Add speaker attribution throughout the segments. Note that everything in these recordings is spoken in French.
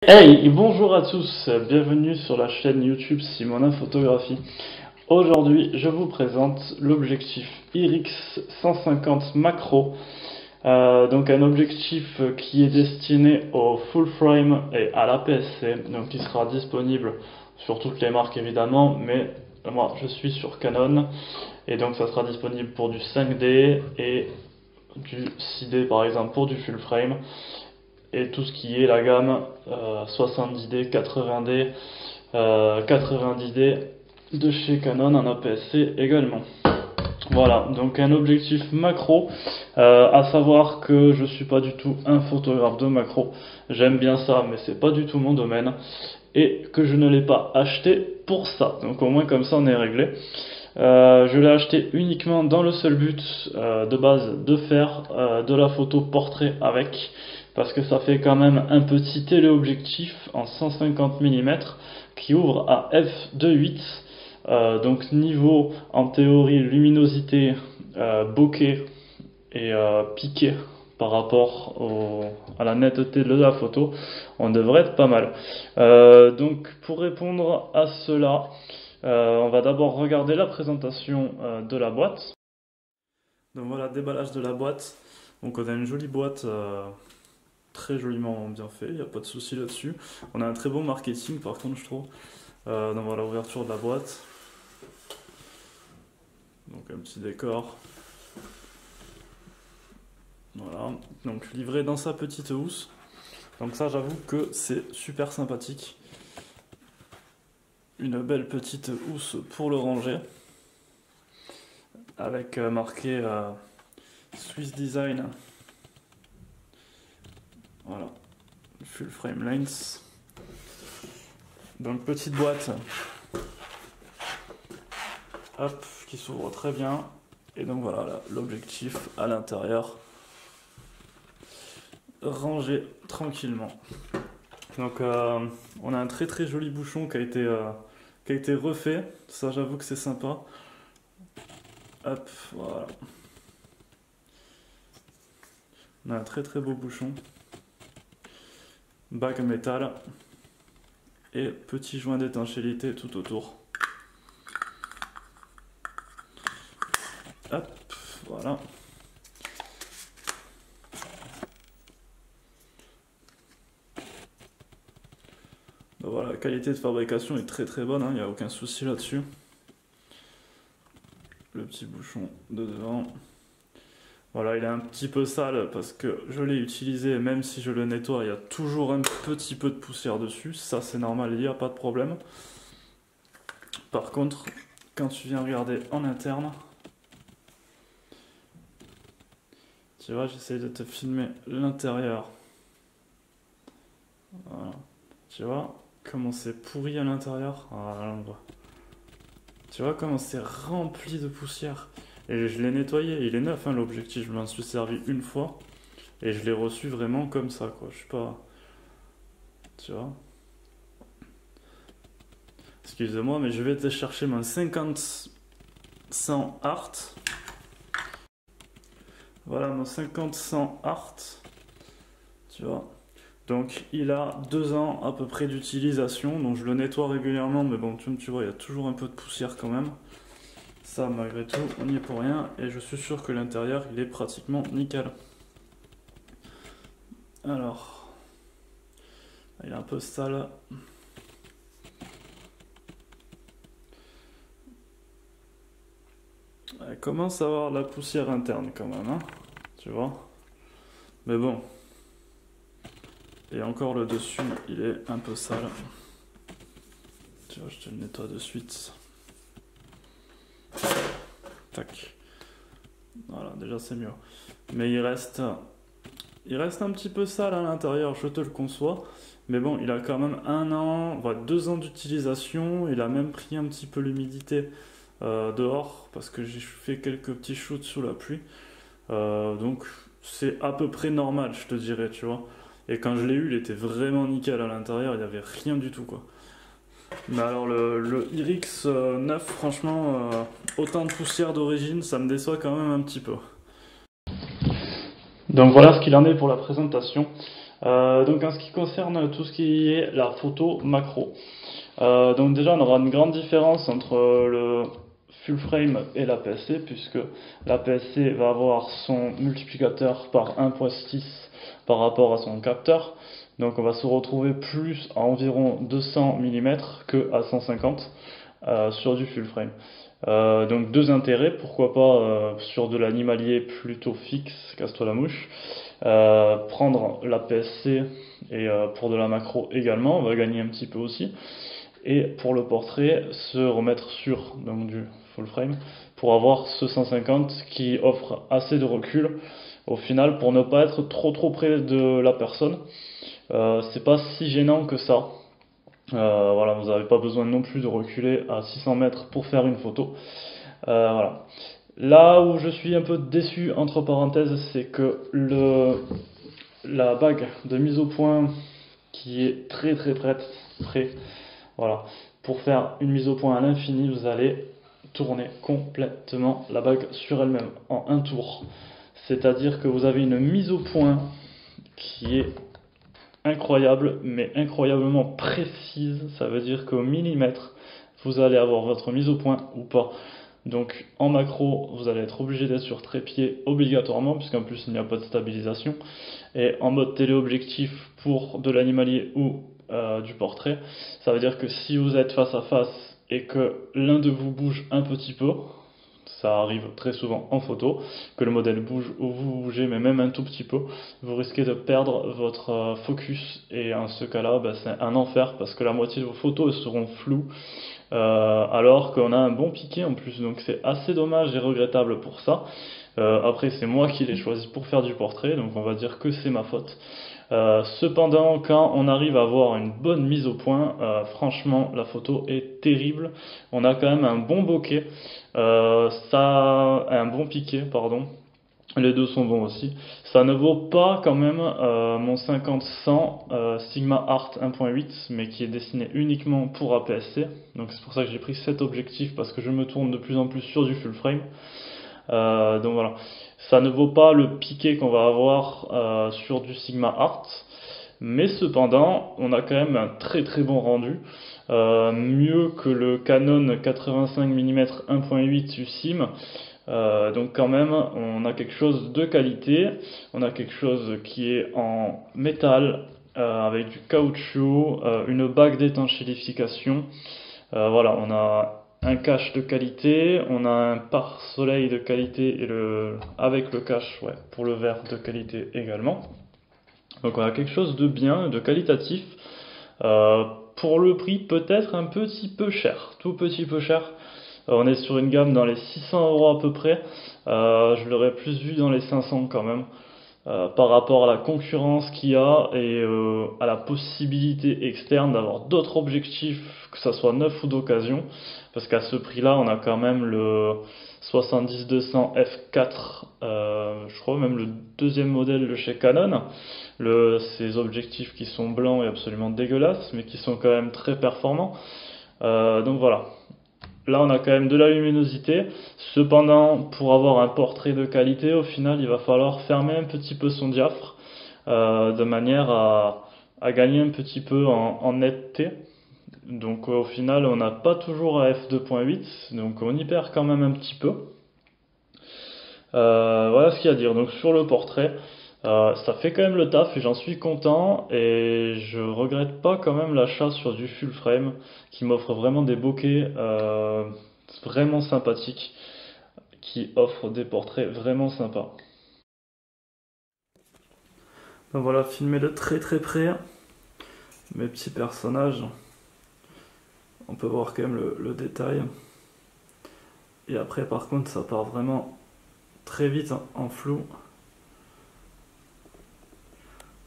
Speaker 1: Hey, bonjour à tous, bienvenue sur la chaîne YouTube Simonin Photographie. Aujourd'hui, je vous présente l'objectif IRIX 150 macro. Donc un objectif qui est destiné au full frame et à l'APS-C, donc qui sera disponible sur toutes les marques évidemment, mais moi je suis sur Canon et donc ça sera disponible pour du 5D et du 6D par exemple pour du full frame. Et tout ce qui est la gamme 70D, 80D, 90D de chez Canon en APS-C également. Voilà, donc un objectif macro, à savoir que je suis pas du tout un photographe de macro, j'aime bien ça mais c'est pas du tout mon domaine, et que je ne l'ai pas acheté pour ça, donc au moins comme ça on est réglé. Je l'ai acheté uniquement dans le seul but de base de faire de la photo portrait avec, parce que ça fait quand même un petit téléobjectif en 150 mm qui ouvre à f2.8, donc niveau en théorie luminosité, bokeh et piqué par rapport à la netteté de la photo, on devrait être pas mal. Donc pour répondre à cela, on va d'abord regarder la présentation de la boîte. Donc voilà, déballage de la boîte. Donc on a une jolie boîte, très joliment bien fait, il n'y a pas de souci là-dessus. On a un très bon marketing par contre je trouve. Donc voilà, ouverture de la boîte. Donc un petit décor. Voilà, donc livré dans sa petite housse. Donc ça j'avoue que c'est super sympathique. Une belle petite housse pour le ranger. Avec marqué Swiss Design. Voilà, full frame lens. Donc petite boîte, hop, qui s'ouvre très bien. Et donc voilà, l'objectif à l'intérieur, rangé tranquillement. Donc on a un très très joli bouchon qui a été refait. Ça j'avoue que c'est sympa. Hop, voilà. On a un très très beau bouchon. Bague métal. Et petit joint d'étanchéité tout autour. Hop, voilà. Donc voilà, la qualité de fabrication est très très bonne, il n'y a aucun souci là-dessus. Le petit bouchon de devant. Voilà, il est un petit peu sale parce que je l'ai utilisé, même si je le nettoie, il y a toujours un petit peu de poussière dessus. Ça c'est normal, il n'y a pas de problème. Par contre, quand tu viens regarder en interne, tu vois, j'essaie de te filmer l'intérieur. Voilà. Tu vois comment c'est pourri à l'intérieur? Voilà, on voit. Tu vois comment c'est rempli de poussière? Et je l'ai nettoyé, il est neuf l'objectif, je m'en suis servi une fois. Et je l'ai reçu vraiment comme ça, quoi. Je suis pas... Tu vois? Excusez-moi, mais je vais te chercher mon 50-100 Art. Voilà mon 50-100 Art. Tu vois? Donc il a 2 ans à peu près d'utilisation. Donc je le nettoie régulièrement, mais bon, tu vois, il y a toujours un peu de poussière quand même. Ça, malgré tout, on n'y est pour rien. Et je suis sûr que l'intérieur, il est pratiquement nickel. Alors, il est un peu sale. Il commence à avoir de la poussière interne quand même, hein, tu vois. Mais bon. Et encore le dessus, il est un peu sale. Tu vois, je te le nettoie de suite. Tac. Voilà, déjà c'est mieux. Mais il reste un petit peu sale à l'intérieur, je te le conçois. Mais bon, il a quand même 1 an, 2 ans d'utilisation. Il a même pris un petit peu l'humidité dehors parce que j'ai fait quelques petits shoots sous la pluie. Donc c'est à peu près normal, je te dirais, tu vois. Et quand je l'ai eu, il était vraiment nickel à l'intérieur, il n'y avait rien du tout, quoi. Mais alors le IRIX 9, franchement, autant de poussière d'origine, ça me déçoit quand même un petit peu. Donc voilà ce qu'il en est pour la présentation. Donc en ce qui concerne tout ce qui est la photo macro, donc déjà on aura une grande différence entre le full frame et l'APS-C, puisque l'APS-C va avoir son multiplicateur par 1.6 par rapport à son capteur. Donc on va se retrouver plus à environ 200 mm que à 150 sur du full frame. Donc deux intérêts, pourquoi pas sur de l'animalier plutôt fixe, casse-toi la mouche, prendre l'APS-C et pour de la macro également, on va gagner un petit peu aussi. Et pour le portrait, se remettre sur donc du full frame pour avoir ce 150 qui offre assez de recul au final pour ne pas être trop près de la personne. C'est pas si gênant que ça. Voilà, vous n'avez pas besoin non plus de reculer à 600 mètres pour faire une photo. Voilà. Là où je suis un peu déçu, entre parenthèses, c'est que la bague de mise au point qui est très près, voilà, pour faire une mise au point à l'infini, vous allez tourner complètement la bague sur elle-même en un tour. C'est-à-dire que vous avez une mise au point qui est incroyable, mais incroyablement précise. Ça veut dire qu'au millimètre, vous allez avoir votre mise au point ou pas. Donc en macro, vous allez être obligé d'être sur trépied obligatoirement, puisqu'en plus il n'y a pas de stabilisation. Et en mode téléobjectif pour de l'animalier ou du portrait, ça veut dire que si vous êtes face à face et que l'un de vous bouge un petit peu, ça arrive très souvent en photo, que le modèle bouge ou vous bougez, mais même un tout petit peu, vous risquez de perdre votre focus, et en ce cas-là, c'est un enfer, parce que la moitié de vos photos seront floues, alors qu'on a un bon piqué en plus, donc c'est assez dommage et regrettable pour ça. Après, c'est moi qui l'ai choisi pour faire du portrait, donc on va dire que c'est ma faute. Cependant, quand on arrive à avoir une bonne mise au point, franchement, la photo est terrible. On a quand même un bon bokeh, un bon piqué, pardon. Les deux sont bons aussi. Ça ne vaut pas quand même mon 50-100 Sigma Art 1.8, mais qui est destiné uniquement pour APS-C. Donc c'est pour ça que j'ai pris cet objectif, parce que je me tourne de plus en plus sur du full frame. Donc voilà, ça ne vaut pas le piqué qu'on va avoir sur du Sigma Art, mais cependant, on a quand même un très bon rendu, mieux que le Canon 85 mm 1.8 USIM. Donc quand même, on a quelque chose de qualité, on a quelque chose qui est en métal, avec du caoutchouc, une bague d'étanchéification. Voilà, on a un cache de qualité, on a un pare-soleil de qualité et avec le cache, ouais, pour le verre de qualité également. Donc on a quelque chose de bien, de qualitatif. Pour le prix peut-être un petit peu cher, tout petit peu cher. On est sur une gamme dans les 600 € à peu près. Je l'aurais plus vu dans les 500 quand même. Par rapport à la concurrence qu'il y a et à la possibilité externe d'avoir d'autres objectifs, que ça soit neuf ou d'occasion, parce qu'à ce prix-là, on a quand même le 70-200 f4, je crois même le deuxième modèle de chez Canon, ces objectifs qui sont blancs et absolument dégueulasses, mais qui sont quand même très performants. Donc voilà. Là, on a quand même de la luminosité. Cependant, pour avoir un portrait de qualité, au final, il va falloir fermer un petit peu son diaphragme, de manière à gagner un petit peu en netteté. Donc au final, on n'a pas toujours à f2.8, donc on y perd quand même un petit peu. Voilà ce qu'il y a à dire. Donc sur le portrait, ça fait quand même le taf et j'en suis content, et je regrette pas quand même l'achat sur du full frame qui m'offre vraiment des bokeh vraiment sympathiques, qui offre des portraits vraiment sympas. Donc voilà, filmé de très près, mes petits personnages, on peut voir quand même le détail. Et après par contre ça part vraiment très vite en flou.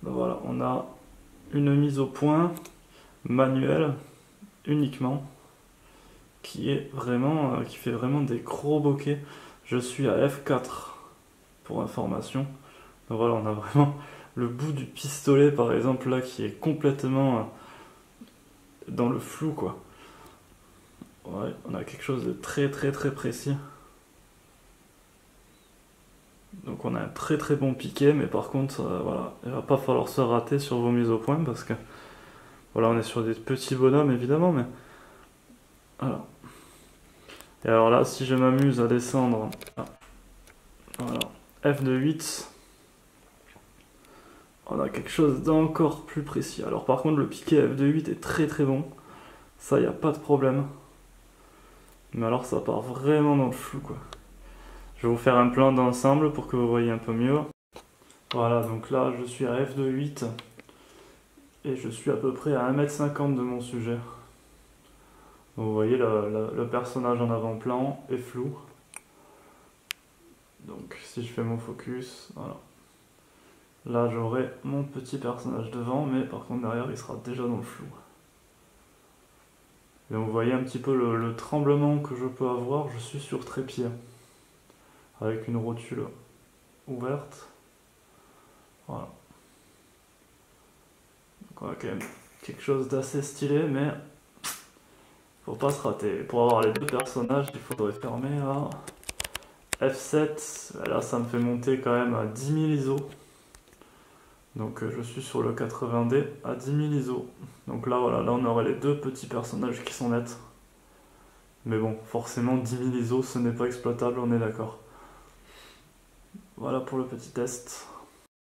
Speaker 1: Donc voilà, on a une mise au point manuelle uniquement, qui fait vraiment des gros bokeh. Je suis à f4 pour information. Donc voilà, on a vraiment le bout du pistolet par exemple là qui est complètement dans le flou quoi. Ouais, on a quelque chose de très précis. Donc on a un très très bon piqué, mais par contre, voilà, il va pas falloir se rater sur vos mises au point parce que voilà, on est sur des petits bonhommes évidemment, mais voilà. Et alors là, si je m'amuse à descendre, voilà, F de 8, on a quelque chose d'encore plus précis. Alors par contre, le piqué F de 8 est très très bon, ça y a pas de problème. Mais alors ça part vraiment dans le flou quoi. Je vais vous faire un plan d'ensemble pour que vous voyez un peu mieux. Voilà, donc là je suis à F de 8 et je suis à peu près à 1,50 m de mon sujet. Donc, vous voyez le personnage en avant-plan est flou. Donc si je fais mon focus, voilà. Là j'aurai mon petit personnage devant, mais par contre derrière il sera déjà dans le flou. Et donc vous voyez un petit peu le tremblement que je peux avoir, je suis sur trépied. Avec une rotule ouverte. Voilà. Donc on a quand même quelque chose d'assez stylé, mais faut pas se rater. Pour avoir les deux personnages, il faudrait fermer à F7. Là ça me fait monter quand même à 10 000 ISO. Donc je suis sur le 80D à 10 000 ISO. Donc là voilà, là on aurait les deux petits personnages qui sont nets. Mais bon, forcément 10 000 ISO ce n'est pas exploitable, on est d'accord. Voilà pour le petit test.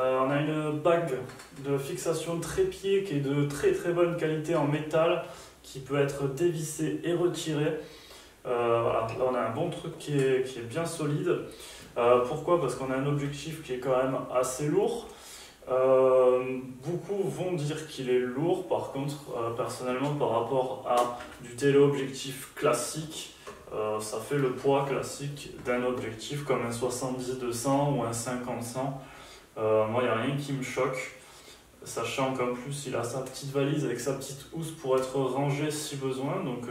Speaker 1: On a une bague de fixation de trépied qui est de très très bonne qualité en métal, qui peut être dévissée et retirée. Voilà, là on a un bon truc qui est bien solide. Pourquoi? Parce qu'on a un objectif qui est quand même assez lourd. Beaucoup vont dire qu'il est lourd, par contre, personnellement, par rapport à du téléobjectif classique, ça fait le poids classique d'un objectif comme un 70-200 ou un 50-100. Moi, il n'y a rien qui me choque, sachant qu'en plus, il a sa petite valise avec sa petite housse pour être rangé si besoin. Donc,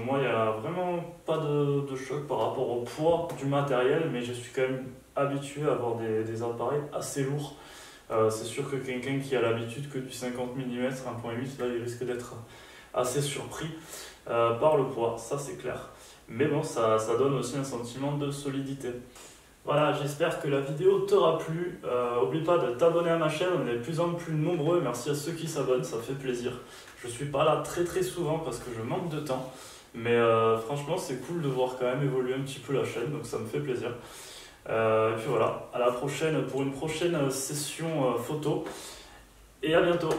Speaker 1: moi, il n'y a vraiment pas de choc par rapport au poids du matériel, mais je suis quand même habitué à avoir des appareils assez lourds. C'est sûr que quelqu'un qui a l'habitude que du 50 mm 1.8, là il risque d'être assez surpris par le poids, ça c'est clair. Mais bon, ça donne aussi un sentiment de solidité. Voilà, j'espère que la vidéo t'aura plu. N'oublie pas de t'abonner à ma chaîne, on est de plus en plus nombreux. Merci à ceux qui s'abonnent, ça fait plaisir. Je suis pas là très très souvent parce que je manque de temps. Mais franchement, c'est cool de voir quand même évoluer un petit peu la chaîne, donc ça me fait plaisir. Et puis voilà, à la prochaine pour une prochaine session photo et à bientôt.